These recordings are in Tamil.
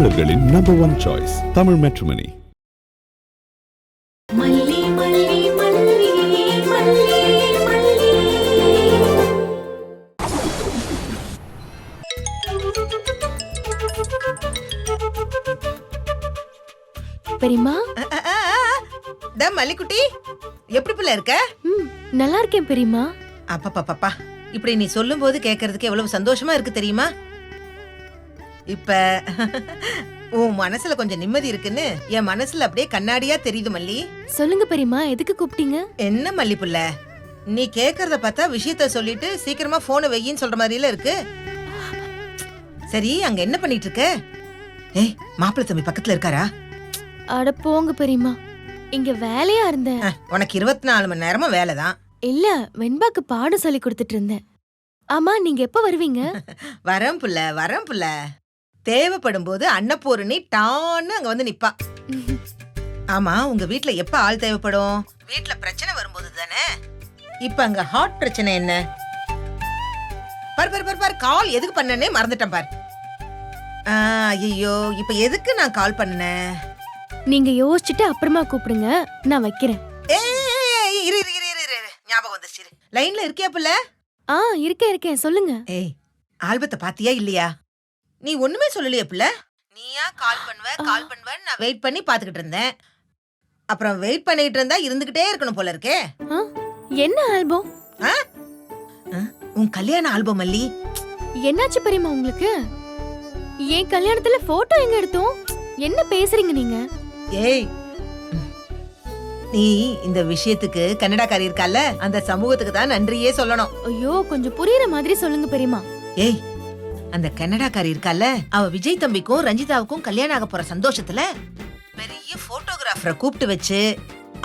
தமிழர்களின் நம்பர் 1 சாய்ஸ் தமிழ் மேட்ரிமோனி. பெரியம்மா, மல்லிக்குட்டி எப்படி பிள்ளை இருக்க? நல்லா இருக்கேன் பெரியம்மா. அப்பா இப்படி நீ சொல்லும் போது கேக்குறதுக்கு எவ்வளவு சந்தோஷமா இருக்கு தெரியுமா? இப்ப உன் மனசுல கொஞ்சம் நிம்மதி இருக்குன்னு என் மனசுல அப்படியே கண்ணாடியா தெரியுது மல்லி. சொல்லுங்க பெரியம்மா, எதுக்கு கூப்பிட்டீங்க? என்ன மல்லி புள்ள, நீ கேக்குறத பார்த்தா விஷயத்த சொல்லிட்டு சீக்கிரமா போனை வெயின்னு சொல்ற மாதிரில இருக்கு. சரி, அங்க என்ன பண்ணிட்டு இருக்க? ஏய், மாப்பிள்ளை தம்பி பக்கத்துல இருக்காரா? அட போங்க பெரியம்மா, இங்க வேலையா இருந்தேன். உனக்கு 24 மணி நேரமும் வேலைதான். இல்ல, வெண்பாக்கு பாடம் சொல்லி கொடுத்துட்டு இருந்தேன். ஆமா, நீங்க எப்ப வருவீங்க? வரேன் புள்ள. தேவைப்படும் போது அன்னபூரணி டான்னு அங்க வந்து நிப்பா. ஆமா, உங்க வீட்ல எப்ப ஆள் தேவைப்படும்? வீட்ல பிரச்சனை வரும்போது தானே. இப்ப அங்க ஹாட் பிரச்சனை என்ன? பாரு கால் எதுக்கு பண்ணனே மறந்துட்டேன் பாரு. ஐயோ, இப்ப எதுக்கு நான் கால் பண்ணேன்? நீங்க யோசிச்சுட்டு அப்புறமா கூப்பிடுங்க, நான் வைக்கிறேன். இரு ஞாபகம் வந்துச்சு. லைன்ல இருக்கியா புள்ள? இருக்கேன், சொல்லுங்க. ஏய், ஆல்பத்தை பாத்தியா இல்லையா? நீ ஒண்ணுமே சொல்லலையே புள்ள. நீயா கால் பண்ணுவேன்னு நான் வெயிட் பண்ணி பாத்துக்கிட்டு இருந்தேன். அப்புறம் வெயிட் பண்ணிட்டு இருந்தா இருந்துகிட்டே இருக்கணும் போல இருக்கே. என்ன ஆல்பம்? உன் கல்யாண ஆல்பம் மல்லி. என்னாச்சு பெரியம்மா உங்களுக்கு? என் கல்யாணத்துல போட்டோ எங்க எடுத்தோம்? என்ன பேசுறீங்க நீங்க? ஏய், நீ இந்த விஷயத்துக்கு கன்னடாக்காரி இருக்கால, அந்த சமூகத்துக்கு தான் நன்றியே சொல்லணும். ஐயோ, கொஞ்சம் புரியுற மாதிரி சொல்லுங்க பெரியம்மா. ஏய், அந்த கன்னடாக்காரி இருக்கால, அவ விஜய் தம்பிக்கும் ரஞ்சிதாவுக்கும் கல்யாணம் ஆக போற சந்தோஷத்துல பெரிய போட்டோகிராஃபரை கூப்பிட்டு வச்சு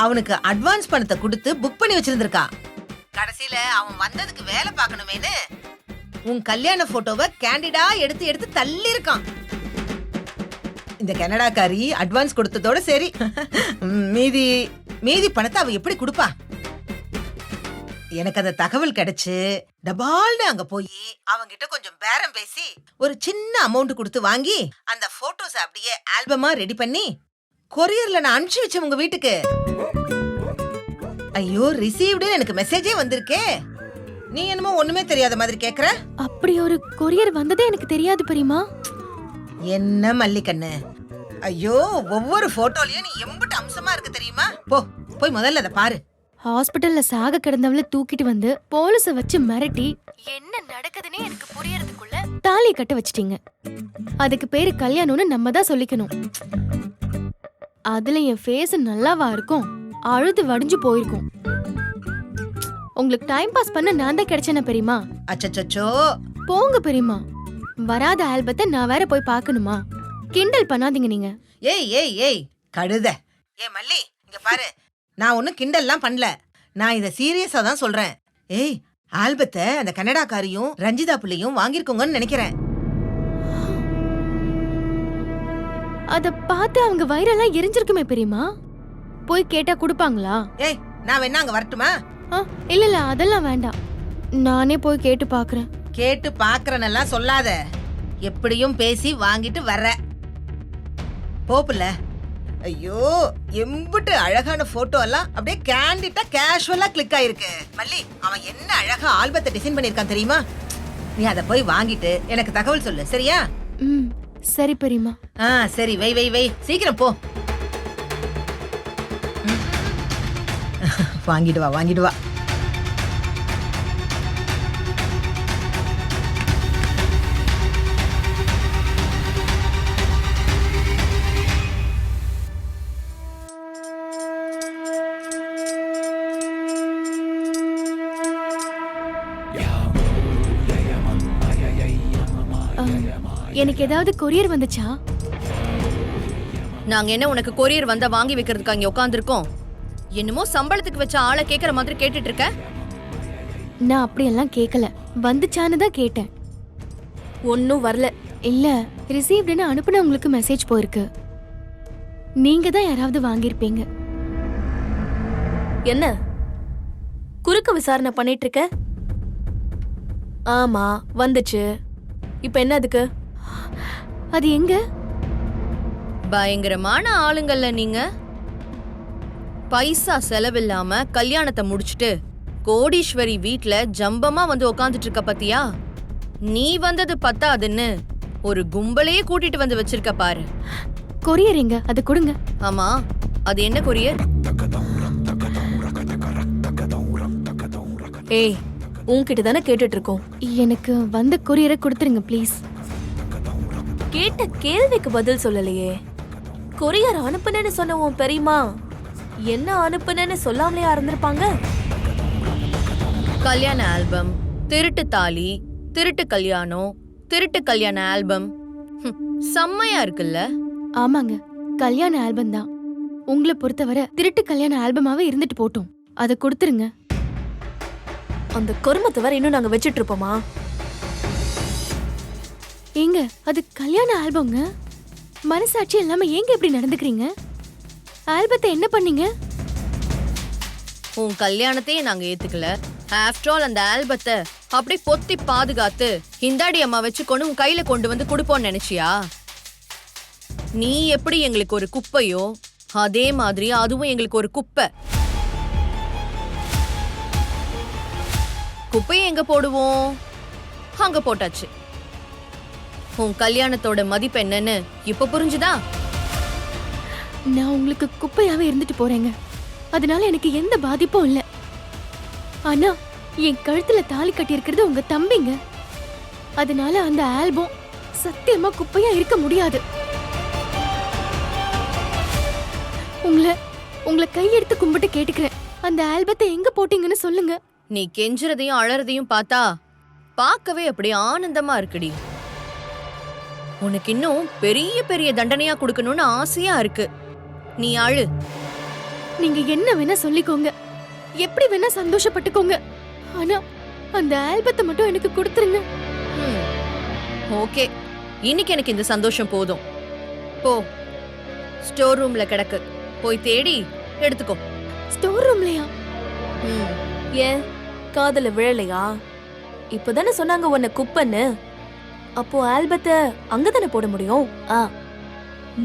அவனுக்கு அட்வான்ஸ் பணத்தை கொடுத்து புக் பண்ணி வச்சிருந்திருக்கா. கடைசியில அவன் வந்ததுக்கு வேலை பார்க்கணுமேனு உன் கல்யாண போட்டோவை கேண்டிடா எடுத்து தள்ளி இருக்கான். இந்த கனடாக்காரி அட்வான்ஸ் கொடுத்ததோட சரி, மீதி பணத்தை அவ எப்படி கொடுப்பா? எனக்கு அந்த தகவல் கிடைச்சு டபால்னு அங்க போய் அவங்கிட்ட கொஞ்சம் பேரம் பேசி ஒரு சின்ன அமௌண்ட் கொடுத்து வாங்கி அந்த போட்டோஸ் அப்படியே ஆல்பமா ரெடி பண்ணி கொரியர்ல நான் அனுப்பிச்சு வச்சேன் உங்க வீட்டுக்கு. ஐயோ, ரிசீவ்டு எனக்கு மெசேஜே வந்திருக்கே. நீ என்னமோ ஒண்ணுமே தெரியாத மாதிரி கேக்குற. அப்படி ஒரு கொரியர் வந்ததே எனக்கு தெரியாது பெரியம்மா. என்ன மல்லிகண்ணு, ஐயோ, ஒவ்வொரு போட்டோலயும் நீ எம்பிட்டு அம்சமா இருக்கு தெரியுமா? போய் முதல்ல அதை பாரு. ஹாஸ்பிடல்ல சாக கிடந்தவள தூக்கிட்டு வந்து போலீஸ வச்சு மிரட்டி என்ன நடக்குதுன்னே எனக்கு புரியறதுக்குள்ள தாலி கட்ட வச்சிட்டீங்க. அதுக்கு பேரு கல்யாணம்னு நம்ம தான் சொல்லிக்கணும். அதுல என் ஃபேஸ் நல்லாவா இருக்கும்? அழுது வடிஞ்சு போயிருக்கும். உங்களுக்கு டைம் பாஸ் பண்ண நான் தான் கிடைச்சேன பெரியம்மா. அச்சச்சோ, போங்க பெரியம்மா. வராத ஆல்பத்தை நான் வேற போய் பார்க்கணுமா? கிண்டல் பண்ணாதீங்க நீங்க. ஏய் கழுத. மல்லி, இங்க பாரு, நான் ஒன்னும் கிண்டல்லாம் பண்ணல. நான் இத சீரியஸா தான் சொல்றேன். ஏய், ஆல்பத்தை அந்த கன்னடாக்காரியும் ரஞ்சிதா பிள்ளையும் வாங்கிருக்கோங்கன்னு நினைக்கிறேன். அத பார்த்து அவங்க வயிறெல்லாம் எரிஞ்சிருக்குமே பெரியம்மா. போய் கேட்டா கொடுப்பாங்களா? ஏய், நான் வேணா அங்க வரட்டுமா? இல்ல அதெல்லாம் வேண்டாம், நானே போய் கேட்டு பாக்குறேன். கேட்டு பாக்குறனெல்லாம் சொல்லாத. எப்படியும் பேசி வாங்கிட்டு வர்ற. போப்புல. ஐயோ, எம்பிட்டு அழகான போட்டோ எல்லாம் அப்படியே கேண்டிட்டா கேஷுவலா கிளிக் ஆயிருக்கு. மல்லி, அவன் என்ன அழகா ஆல்பத்தை டிசைன் பண்ணிருக்கான் தெரியுமா? நீ அத போய் வாங்கிட்டு எனக்கு தகவல் சொல்லு, சரியா? சரி பெரியம்மா. சரி, வை சீக்கிரம் போ. வாங்கிடு வா. எனக்கு ஏதாவது கொரியர் வந்துச்சா? நாங்க என்ன உனக்கு கொரியர் வந்தா வாங்கி வைக்கிறதுக்கு அங்க உட்கார்ந்திருக்கோம்? என்னமோ சம்பளத்துக்கு வச்ச ஆளை கேக்குற மாதிரி கேட்டுட்டு இருக்க. நான் அப்படியெல்லாம் கேட்கல, வந்துச்சான்னு தான் கேட்டேன். ஒன்னும் வரல. இல்ல, ரிசீவ்டுன்னு அனுப்புனவங்களுக்கு மெசேஜ் போயிருக்கு. நீங்க தான் யாராவது வாங்கியிருப்பீங்க. என்ன குறுக்கு விசாரணை பண்ணிட்டு இருக்க? ஆமா, வந்துச்சு. இப்ப என்ன அதுக்கு? அது எங்க? பயங்கரமான ஆளுங்கள்ல நீங்க. பைசா செலவில்லாம கல்யாணத்தை முடிச்சிட்டு கோடீஸ்வரி வீட்ல ஜம்பமா வந்து உக்காந்துட்டு இருக்க பத்தியா? நீ வந்தது பத்தாதுன்னு ஒரு கும்பலையே கூட்டிட்டு வந்து வச்சிருக்க பாரு. கொரியர் எங்க, அது கொடுங்க. ஆமா, அது என்ன கொரியர்? ஏய், உன்கிட்ட தானே கேட்டுட்டு இருக்கோம். எனக்கு வந்த கொரியரை கொடுத்துருங்க ப்ளீஸ். கேட்ட கேள்விக்கு பதில் சொல்லலையே. கொரியர் அனுப்புனேன்னு சொன்ன உன் பெரியமா என்ன அனுப்புனேன்னு சொல்லாமலையா இருந்திருப்பாங்க? கல்யாண ஆல்பம், திருட்டு தாலி, திருட்டு கல்யாணம், திருட்டு கல்யாண ஆல்பம். செம்மையா இருக்குல்ல? ஆமாங்க, கல்யாண ஆல்பம் தான். உங்களை பொறுத்தவரை திருட்டு கல்யாண ஆல்பமாவே இருந்துட்டு போட்டோம். அதை கொடுத்துருங்க. அந்த கருமத்தை வர இன்னும் நாங்க வச்சிட்டு இருப்போமா? ஏங்க, அது கல்யாண ஆல்பம்ங்க. மனசாட்சி இல்லாம ஏங்க இப்படி நடந்துக்கிறீங்க? ஆல்பத்தை என்ன பண்ணீங்க? உன் கல்யாணத்தையே நாங்க ஏத்துக்கல. ஆஃப்டர் ஆல் அந்த ஆல்பத்தை அப்படி பொத்தி பாதுகாத்து ஹிந்தாடி அம்மா வச்சுக்கொண்டு உன் கையில கொண்டு வந்து கொடுப்போன்னு நினைச்சியா? நீ எப்படி எங்களுக்கு ஒரு குப்பையோ அதே மாதிரி அதுவும் எங்களுக்கு ஒரு குப்பை. குப்பையை எங்க போடுவோம்? அங்க போட்டாச்சு. உன் கல்யாணத்தோட மதிப்பு என்னன்னு இப்ப புரிஞ்சுதா? நான் உங்களுக்கு குப்பையாவே இருந்துட்டு போறேங்க. அதனால எனக்கு எந்த பாதிப்பும் இல்ல. ஆனா என் கழுத்துல தாலி கட்டி இருக்கிறது உங்க தம்பிங்க. அதனால அந்த ஆல்பம் சத்தியமா குப்பையா இருக்க முடியாது. உங்களை கையெடுத்து கும்பிட்டு கேட்டுக்கிறேன், அந்த ஆல்பத்தை எங்க போட்டீங்கன்னு சொல்லுங்க. நீ கெஞ்சுறதையும் அழறதையும் பார்த்தா பார்க்கவே அப்படி ஆனந்தமா இருக்குடி. உனக்கு இன்னும் பெரிய பெரிய தண்டனையா கொடுக்கணும்னு ஆசையா இருக்கு. நீ அழு. நீங்க என்ன வேணா சொல்லிக்கோங்க, எப்படி வேணா சந்தோஷப்பட்டுக்கோங்க. ஆனா அந்த ஆல்பத்தை மட்டும் எனக்கு கொடுத்துருங்க. ஓகே, இன்னைக்கு எனக்கு இந்த சந்தோஷம் போதும். போ, ஸ்டோர் ரூம்ல கிடக்கு, போய் தேடி எடுத்துக்கோ. ஸ்டோர் ரூம்லயா? ஏன் காதல விழலையா? இப்பதானே சொன்னாங்க உன்னை குப்பன்னு. அப்போ ஆல்பத்தை அங்கதானே போட முடியும்.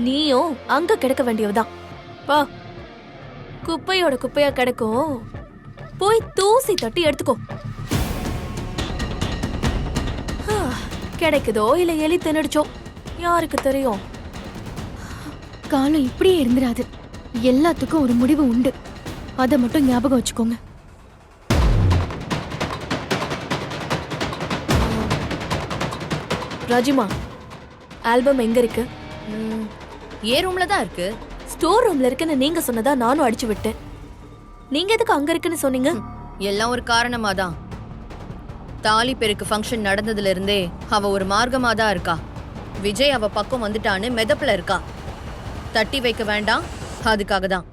நீயும் அங்க கிடக்க வேண்டியவதான். பா, குப்பையோட குப்பையா கிடக்கும், போய் தூசி தட்டி எடுத்துக்கோ. கிடைக்குதோ இல்ல எலி தின்னுடுச்சோ, யாருக்கு தெரியும்? காலம் இப்படியே இருந்துராது. எல்லாத்துக்கும் ஒரு முடிவு உண்டு. அதை மட்டும் ஞாபகம் வச்சுக்கோங்க. ராஜிமா, ஆல்பம் எங்க இருக்கு? ஏ ரூம்ல தான் இருக்கு. ஸ்டோர் ரூம்ல இருக்குன்னு நீங்க சொன்னதா நானும் அடிச்சு விட்டேன். நீங்க எதுக்கு அங்க இருக்குன்னு சொன்னீங்க? எல்லாம் ஒரு காரணமா தான். தாலி பெருக்கு ஃபங்க்ஷன் நடந்ததுல இருந்தே அவ ஒரு மார்க்கமா தான் இருக்கா. விஜய் அவ பக்கம் வந்துட்டான்னு மெதப்புல இருக்கா. தட்டி வைக்க வேண்டாம், அதுக்காக தான்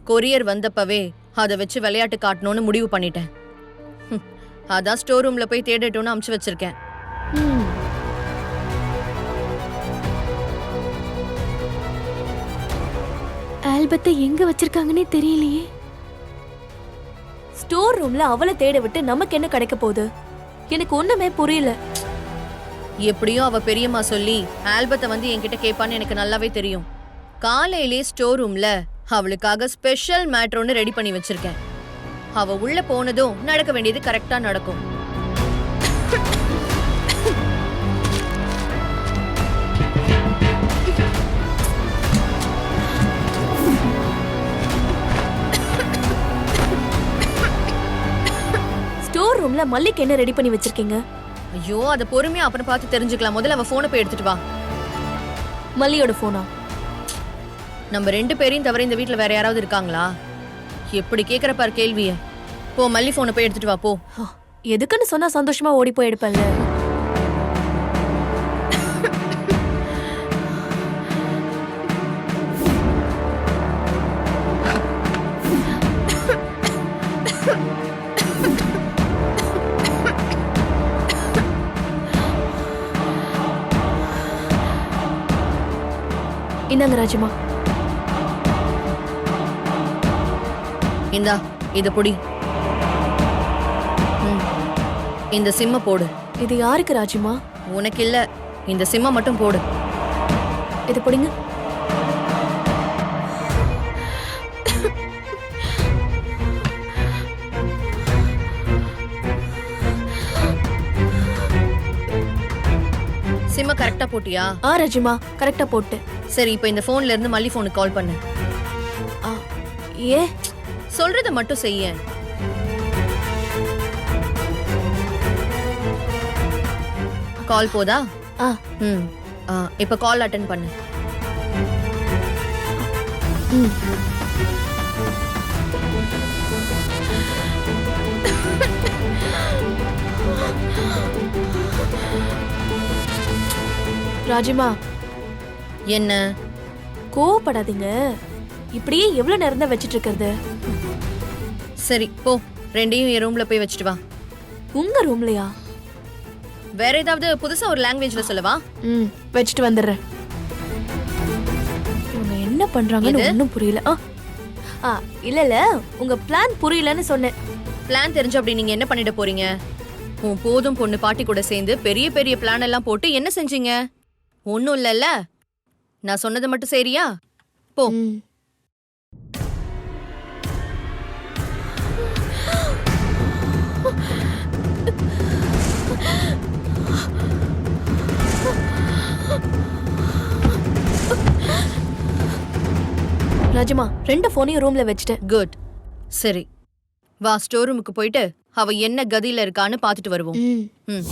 கொரியர் வந்தப்பவே அதை வச்சு விளையாட்டு காட்டணும்னு முடிவு பண்ணிட்டேன். அதான் ஸ்டோர் ரூம்ல போய் தேடட்டும்னு அமுச்சு வச்சிருக்கேன். ஆல்பத்தை எங்க வச்சிருக்காங்கன்னே தெரியலையே. ஸ்டோர் ரூம்ல அவளை தேட விட்டு நமக்கு என்ன கிடைக்க போகுது? எனக்கு ஒண்ணுமே புரியல. எப்படியும் அவ பெரியம்மா சொல்லி ஆல்பத்தை வந்து என்கிட்ட கேட்பான்னு எனக்கு நல்லாவே தெரியும். காலையிலே ஸ்டோர் ரூம்ல அவளுக்காக ஸ்பெஷல் மேட்ரோன்னு ரெடி பண்ணி வச்சிருக்கேன். அவ உள்ள போனதும் நடக்க வேண்டியது கரெக்டா நடக்கும். ஸ்டோர் ரூம்ல மல்லிக்கு என்ன ரெடி பண்ணி வச்சிருக்கீங்க? ஐயோ, அத பொறுமையா அப்புறம் பார்த்து தெரிஞ்சுக்கலாம். முதல்ல அவ போனை போய் எடுத்துட்டு வா. மல்லியோட போனா? நம்ம 2 பேரையும் தவிர இந்த வீட்ல வேற யாராவது இருக்காங்களா? எப்படி கேக்குற பாரு கேள்விய. போ, மல்லி போனை போய் எடுத்துட்டு வா போ. எதுக்குன்னு சொன்னா சந்தோஷமா ஓடி போய் எடுப்பேன்ல. இந்தாங்க ராஜிமா. இந்தா, இத புடி. இந்த சிம்ம போடு. இது யாருக்கு ராஜிமா? உனக்கு இல்ல, இந்த சிம்ம மட்டும் போடு. இது புடிங்க. சிம்ம கரெக்டா போட்டியா? ரஜிமா கரெக்டா போட்டு. சரி, இப்போ இந்த போன்ல இருந்து மல்லி போனுக்கு கால் பண்ணு. ஆ, ஏ சொல்றத மட்டும் செய்ய. கால் போதா? ஆ. ம். இப்ப கால் அட்டெண்ட் பண்ணு. ம். ராஜிமா, என்ன? கோவப்படாதீங்க. இப்படியே எவ்வளவு நேரம் தான் வச்சிட்டு இருக்கிறது? சரி போ, ரெண்டையும் என் ரூம்ல போய் வச்சுட்டு வா. உங்க ரூம்லயா? வேற ஏதாவது புதுசா ஒரு லாங்குவேஜ்ல சொல்லவா? வச்சுட்டு வந்துடுறேன். இவங்க என்ன பண்றாங்கன்னு ஒன்னும் புரியல. இல்ல இல்ல, உங்க பிளான் புரியலன்னு சொன்னேன். பிளான் தெரிஞ்சு அப்படி நீங்க என்ன பண்ணிட போறீங்க? உன் போதும் பொண்ணு பாட்டி கூட சேர்ந்து பெரிய பெரிய பிளான் எல்லாம் போட்டு என்ன செஞ்சீங்க? ஒன்னும் இல்லல்ல. நான் சொன்னதை மட்டும் சரியா? போ. ராஜமா, 2 போனையும் ரூம்ல வச்சுட்டேன். குட். சரி, வா ஸ்டோர் ரூமுக்கு போயிட்டு அவ என்ன கதியில இருக்கான்னு பாத்துட்டு வருவோம். ம்.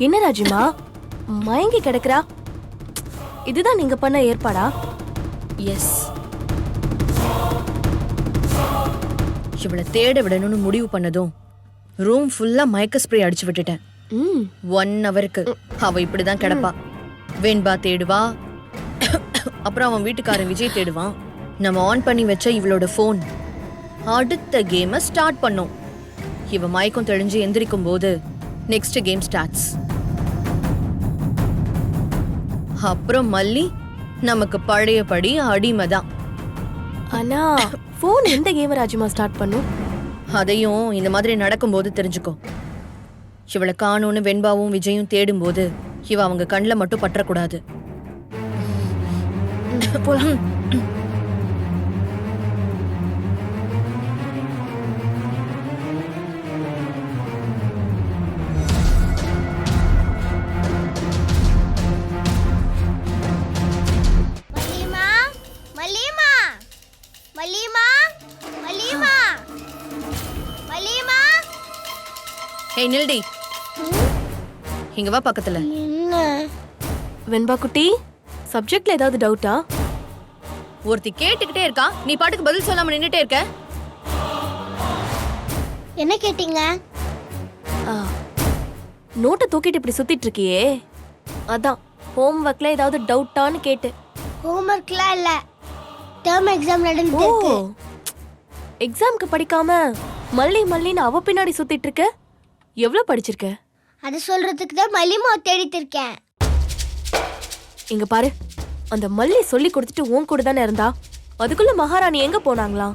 என்ன ராஜிமா மயங்கி கிடக்குறா? இதுதான் நீங்க பண்ண ஏற்பாடா? எஸ். இவளை தேட விடணும்னு முடிவு பண்ணதும் ரூம் ஃபுல்லா மயக்க ஸ்ப்ரே அடிச்சு விட்டுட்டேன். 1 ஹவருக்கு அவ இப்படிதான் கிடப்பா. வெண்பா தேடுவா, அப்புறம் அவன் வீட்டுக்காரன் விஜய் தேடுவான். நம்ம ஆன் பண்ணி வச்ச இவளோட போன் அடுத்த கேமை ஸ்டார்ட் பண்ணோம். இவ மயக்கம் தெளிஞ்சு எந்திரிக்கும் போது நெக்ஸ்ட் கேம் ஸ்டார்ட்ஸ். அப்புறம் மல்லி நமக்கு பழையபடி அடிமைதான். ஆனா போன் எந்த கேம் ராஜிமா ஸ்டார்ட் பண்ணும்? அதையும் இந்த மாதிரி நடக்கும்போது தெரிஞ்சுக்கோ. இவளை காணும்னு வெண்பாவும் விஜயும் தேடும்போது இவ அவங்க கண்ணில் மட்டும் பற்றக்கூடாது. போலாம். ஏய் நில்டி, இங்க வா பக்கத்துல. வெண்பா குட்டி, சப்ஜெக்ட்ல ஏதாவது டவுட்டா? ஒருத்தி கேட்டுக்கிட்டே இருக்கா, நீ பாட்டுக்கு பதில் சொல்லாம நின்னுட்டே இருக்க. என்ன கேட்டீங்க? நோட்டை தூக்கிட்டு இப்படி சுத்திட்டு இருக்கியே, அதான் ஹோம் ஒர்க்ல ஏதாவது டவுட்டான்னு கேட்டு. ஹோம்வொர்க்லாம் இல்ல, டேர்ம் எக்ஸாம் நடந்துட்டு இருக்கு. எக்ஸாம்க்கு படிக்காம மல்லி மல்லின்னு அவ பின்னாடி சுத்திட்டு இருக்க. எவ்வளவு படிச்சிருக்க? அது சொல்றதுக்கு தான் மல்லிமா தேடிட்டு இருக்கேன். இங்க பாரு, அந்த மல்லி சொல்லி கொடுத்துட்டு உன் கூட தானே இருந்தா. அதுக்குள்ள மகாராணி எங்க போனாங்களா?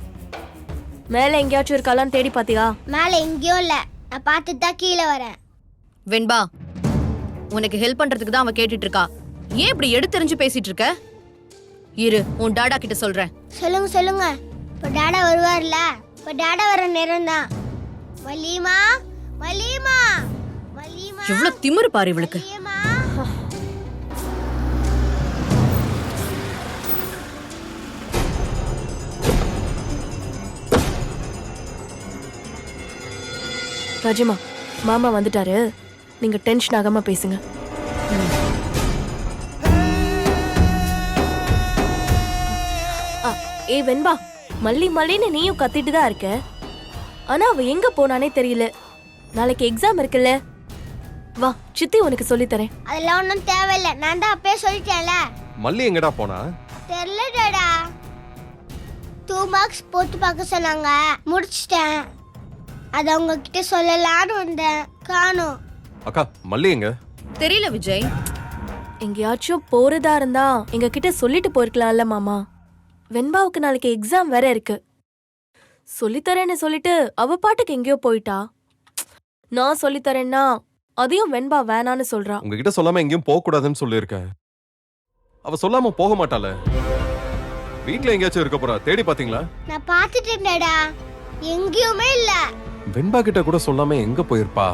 மேல எங்கேயாச்சும் இருக்காளான்னு தேடி பாத்தியா? மேல எங்கேயும் இல்ல, நான் பார்த்துட்டு தான் கீழே வரேன். வெண்பா, உனக்கு ஹெல்ப் பண்றதுக்கு தான் அவ கேட்டுட்டு இருக்கா. ஏன் இப்படி எடுத்தெறிஞ்சு பேசிட்டு இருக்க? இரு, உன் டாடா கிட்ட சொல்றேன். சொல்லுங்க சொல்லுங்க, இப்போ டாடா வருவார்ல, இப்போ டாடா வர நேரம் தான். மல்லிமா மல்லிமா மல்லிமா, எவ்வளவு திமிரு பாரு இவளுக்கு. மல்லிமா. ராஜிமா, மாமா வந்துட்டாரு, நீங்க டென்ஷன் ஆகாம பேசுங்க. ஏ வெண்பா, மல்லி மல்லின்னு நீயும் கத்திட்டு தான் இருக்க. ஆனா அவ எங்க போனானே தெரியல. நாளைக்கு எக்ஸாம் இருக்குல்ல, வா சித்தி உனக்கு சொல்லி தரேன். அதெல்லாம் ஒன்றும் தேவையில்லை, நான் தான் அப்பயே சொல்லிட்டேன்ல. மல்லி எங்கடா போனா? தெரியல டாடா, 2 மார்க்ஸ் போட்டு பார்க்க சொன்னாங்க, முடிச்சிட்டேன். அதை உங்ககிட்ட சொல்லலான்னு வந்தேன், காணோம். அக்கா மல்லி எங்க? தெரியல விஜய். எங்கேயாச்சும் போறதா இருந்தா எங்க கிட்ட சொல்லிட்டு போயிருக்கலாம்ல மாமா. வெண்பாவுக்கு நாளைக்கு எக்ஸாம் வேற இருக்கு. சொல்லித்தரேன்னு சொல்லிட்டு அவ பாட்டுக்கு எங்கேயோ போயிட்டா. நான் சொல்லித்தரேன்னா அதையும் வெண்பா வேணான்னு சொல்றா. உங்ககிட்ட சொல்லாம எங்கேயும் போக கூடாதுன்னு சொல்லியிருக்கேன். அவ சொல்லாம போக மாட்டாள. வீட்ல எங்கேயாச்சும் இருக்க போறா, தேடி பாத்தீங்களா? நான் பார்த்துட்டேன்டா, எங்கேயுமே இல்ல. வெண்பா கிட்ட கூட சொல்லாம எங்க போயிருப்பா?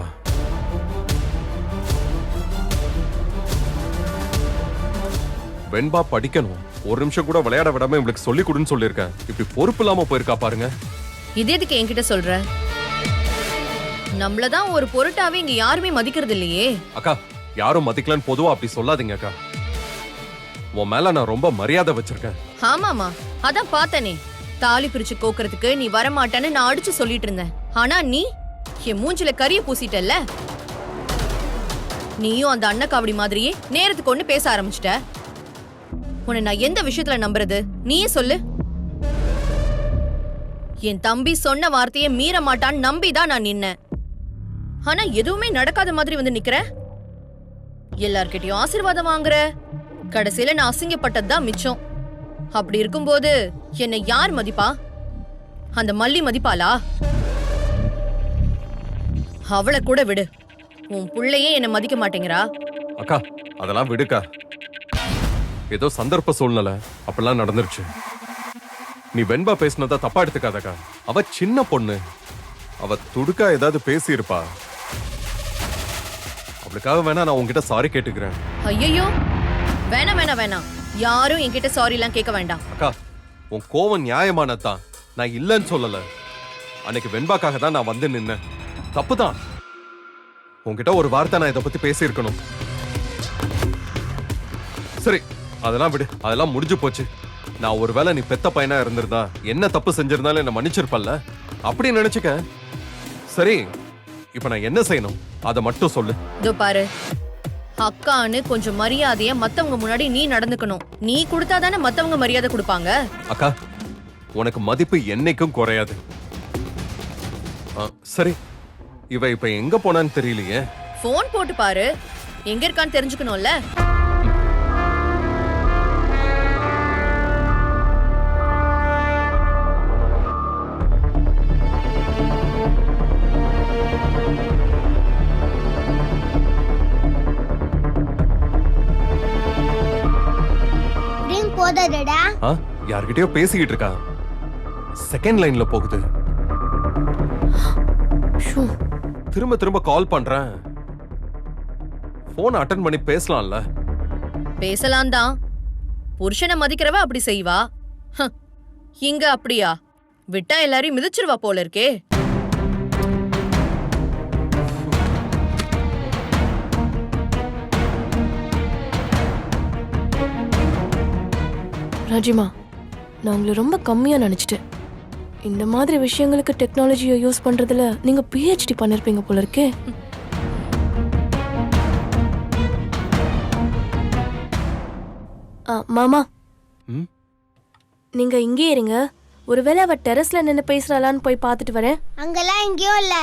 வெண்பா படிக்கணும், ஒரு நிமிஷம் கூட விளையாட விடாம இவளுக்கு சொல்லி கொடுன்னு சொல்லியிருக்கேன். இப்படி பொறுப்பு இல்லாம போயிருக்கா பாருங்க. இது எதுக்கு என்கிட்ட சொல்ற? நம்மளதான் ஒரு பொருட்டாவே இங்க யாருமே மதிக்கிறது இல்லையே. அக்கா, யாரும் மதிக்கலன்னு பொதுவா அப்படி சொல்லாதீங்க அக்கா. உன் மேல நான் ரொம்ப மரியாதை வச்சிருக்கேன். ஆமாமா, அதான் பார்த்தனே. தாலி பிரிச்சு கோக்குறதுக்கு நீ வரமாட்டேன்னு நான் அடிச்சு சொல்லிட்டு இருந்தேன். ஆனா நீ என் மூஞ்சில கரிய பூசிட்டல்ல. நீயும் அந்த அண்ணக்காவடி மாதிரியே நேரத்துக்கு ஒண்ணு பேச ஆரம்பிச்சிட்ட. உன்னை நான் எந்த விஷயத்துல நம்புறது? நீயே சொல்லு. என் தம்பி சொன்ன வார்த்தையை மீற மாட்டான்னு நம்பிதான் நான் நின்னேன். ஆனா எதுவுமே நடக்காத மாதிரி வந்து நிக்கிற. எல்லார்கிட்டயும் ஆசீர்வாதம் வாங்குற. கடைசியில நான் அசிங்கப்பட்டதுதான் மிச்சம். அப்படி இருக்கும்போது என்னை யார் மதிப்பா? அந்த மல்லி மதிப்பாளா? அவளை கூட விடு, உன் புள்ளையே என்ன மதிக்க மாட்டேங்கிறா. அக்கா, அதெல்லாம் விடுக்கா. ஏதோ சந்தர்ப்ப சூழ்நிலை அப்பெல்லாம் நடந்துருச்சு. நீ வெண்பா பேசினதா தப்பா எடுத்துக்காதக்கா. அவ சின்ன பொண்ணு, அவ துடுக்கா ஏதாவது பேசி இருப்பா. அவளுக்காக வேணா நான் உன்கிட்ட சாரி கேட்டுக்கிறேன். ஐயோ, வேணாம் வேணாம் வேணாம், யாரும் என்கிட்ட சாரி எல்லாம் கேட்க வேண்டாம். அக்கா, உன் கோவம் நியாயமானதான், நான் இல்லைன்னு சொல்லல. அன்னைக்கு வெண்பாக்காக தான் நான் வந்து நின்னேன். தப்புதான். உன்கிட்ட ஒரு வார்த்தை நான் இதை பத்தி பேசியிருக்கணும். சரி, அதெல்லாம் விடு, அதெல்லாம் முடிஞ்சு போச்சு. நான் ஒருவேளை நீ பெத்த பையனா இருந்திருந்தா என்ன தப்பு செஞ்சிருந்தாலும் என்ன மன்னிச்சிருப்பல்ல, அப்படி நினைச்சுக்க. சரி, இப்ப நான் என்ன செய்யணும் அதை மட்டும் சொல்லு. இதோ பாரு, அக்கான்னு கொஞ்சம் மரியாதைய மத்தவங்க முன்னாடி நீ நடந்துக்கணும். நீ கொடுத்தாதானே மத்தவங்க மரியாதை கொடுப்பாங்க. அக்கா, உனக்கு மதிப்பு என்னைக்கும் குறையாது. சரி, இவ இப்ப எங்க போனான்னு தெரியலையே. போன் போட்டு பாரு, எங்க இருக்கான்னு தெரிஞ்சுக்கணும்ல. ரிங் போதடா. யார்கிட்டயோ பேசிக்கிட்டு இருக்கா. செகண்ட் லைன்ல போகுது. திரும்ப திரும்ப கால் பண்றேன். போன் அட்டெண்ட் பண்ணி பேசலாம்ல. பேசலாம் தான், புருஷனை மதிக்கிறவ அப்படி செய்வா. இங்க அப்படியா? விட்டா எல்லாரையும் மிதிச்சிருவா போல இருக்கே. ராஜிமா, நான் உங்களை ரொம்ப கம்மியா நினைச்சிட்டேன். இந்த மாதிரி விஷயங்களுக்கு டெக்னாலஜியை யூஸ் பண்றதுல நீங்க PhD பண்ணிருப்பீங்க போல இருக்கே. மாமா, நீங்க இங்கே இருங்க. ஒருவேளை அவ டெரஸ்ல நின்னு பேசுறாளான்னு போய் பார்த்துட்டு வரேன். அங்கெல்லாம் எங்கேயும் இல்ல,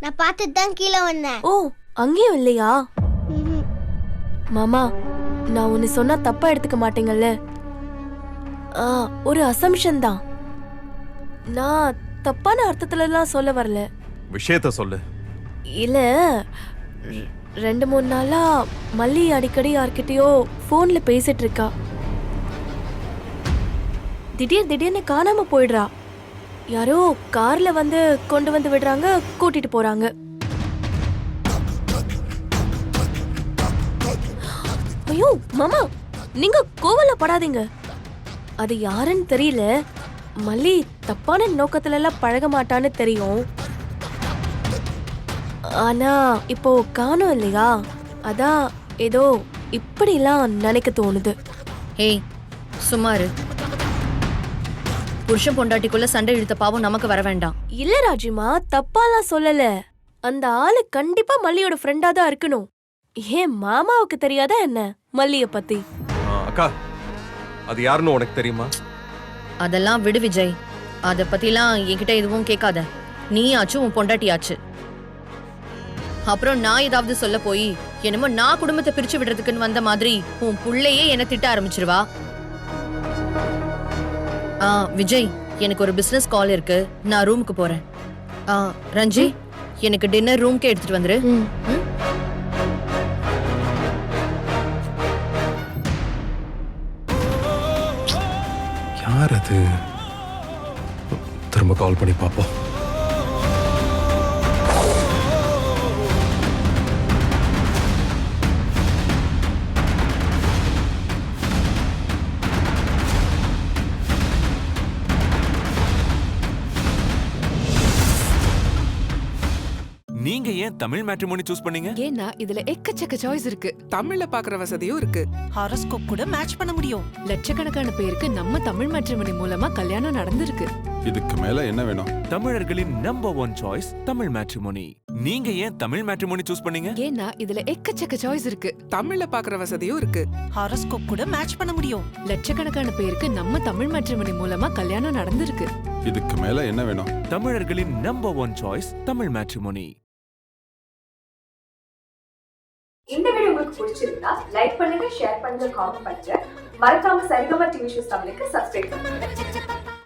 நான் பார்த்துட்டு தான் கீழே வந்தேன். ஓ, அங்கேயும் இல்லையா? மாமா, நான் ஒன்னு சொன்னா தப்பா எடுத்துக்க மாட்டீங்கல்ல? ஒரு அசம்ஷன் தான். நான் தப்பான அர்த்தத்துல எல்லாம் சொல்ல வரல. விஷயத்த சொல்லு. இல்ல, 2-3 நாளா மல்லி அடிக்கடி யார்கிட்டயோ போன்ல பேசிட்டு இருக்கா. திடீர்னு காணாம போயிடுறா. யாரோ கார்ல வந்து கொண்டு வந்து விடுறாங்க, கூட்டிட்டு போறாங்க. ஐயோ மாமா, நீங்க கோவலப்படாதீங்க. அது யாருன்னு தெரியல. மல்லி தப்பான நோக்கத்துல எல்லாம் பழக மாட்டான்னு தெரியும். ஆனா இப்போ காணோம் இல்லையா, அதான் ஏதோ இப்படிலாம் நினைக்க தோணுது. ஏய், சும்மாரு. புருஷன் பொண்டாட்டிக்குள்ள சண்டை இழுத்த பாவம் நமக்கு வர வேண்டாம். இல்ல ராஜிமா, தப்பாலாம் சொல்லல. அந்த ஆளு கண்டிப்பா மல்லியோட ஃப்ரெண்டா தான் இருக்கணும். ஏன் மாமாவுக்கு தெரியாதா என்ன மல்லிய பத்தி? அக்கா, அது யாருன்னு உனக்கு தெரியுமா? அதெல்லாம் விடு விஜய், அத பத்திலாம் என்கிட்ட எதுவும் கேட்காத. நீ ஆச்சு, உன் பொண்டாட்டி ஆச்சு. அப்புறம் நான் ஏதாவது சொல்ல போய் என்னமோ நான் குடும்பத்தை பிரிச்சு விடுறதுக்குன்னு வந்த மாதிரி உன் புள்ளையே என்ன திட்ட ஆரம்பிச்சிருவா. விஜய், எனக்கு ஒரு பிசினஸ் கால் இருக்கு, நான் ரூமுக்கு போறேன். ரஞ்சி, எனக்கு டின்னர் ரூம்க்கே எடுத்துட்டு வந்துரு. யார் அது? திரும்ப கால் பண்ணி பார்ப்போம். நீங்க ஏன் தமிழ் மேட்ரிமோனி சூஸ் பண்ணீங்க? ஏன்னா இதுல எக்கச்சக்க சாய்ஸ் இருக்கு. தமிழ்ல பாக்குற வசதியும் இருக்கு. ஹாரோஸ்கோப் கூட மேட்ச் பண்ண முடியும். லட்சக்கணக்கான பேருக்கு நம்ம தமிழ் மேட்ரிமோனி மூலமா கல்யாணம் நடந்திருக்கு. இதுக்கு மேல என்ன வேணும்? தமிழர்களின் நம்பர் 1 சாய்ஸ் தமிழ் மேட்ரிமோனி. நீங்க ஏன் தமிழ் மேட்ரிமோனி சூஸ் பண்ணீங்க? ஏன்னா இதுல எக்கச்சக்க சாய்ஸ் இருக்கு. தமிழ்ல பாக்குற வசதியும் இருக்கு. ஹாரோஸ்கோப் கூட மேட்ச் பண்ண முடியும். லட்சக்கணக்கான பேருக்கு நம்ம தமிழ் மேட்ரிமோனி மூலமா கல்யாணம் நடந்திருக்கு. இதுக்கு மேல என்ன வேணும்? தமிழர்களின் நம்பர் 1 சாய்ஸ் தமிழ் மேட்ரிமோனி. இந்த வீடியோ உங்களுக்கு பிடிச்சிருந்தா லைக் பண்ணுங்க, ஷேர் பண்ணுங்க, காமெண்ட் பண்ணுங்க. மறக்காம சரிகமா டிவி ஷோஸ் தமிழுக்கு சப்ஸ்கிரைப் பண்ணுங்க.